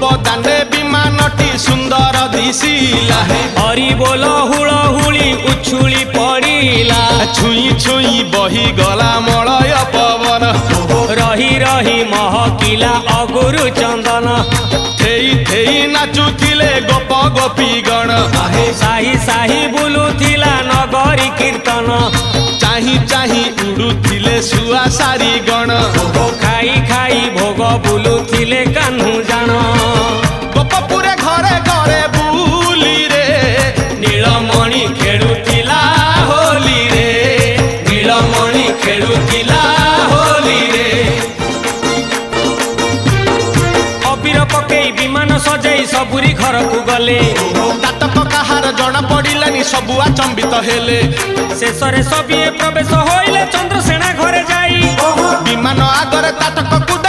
गोपदाने विमानटी सुंदर दिशिला हरि बोल हुलहुली उछुली पड़िला छुई छुई बही गला मलय पवन रही रही महकिला अगुरु चंदन थेई थेई नाचुथिले गोप गोपी गण साही साही बुलुथिला नगरी कीर्तन चाही चाही उड़ुथिले सुआ सारी गण खाई खाई भोग बुलुथिले कान्हू जान गोपपुरे घरे घरे बुली रे नीलमणि खेलुथिला होली रे नीलमणि खेलुथिला होली रे अबीर पकेई विमान सजाई सबुरी घर को गले ताटक काहार जଣା पड़िलानी सबु अचंबित हेले शेषरे सबिए प्रवेश होइले चंद्रसेना घरे जाई विमान आगरे ताटक कुद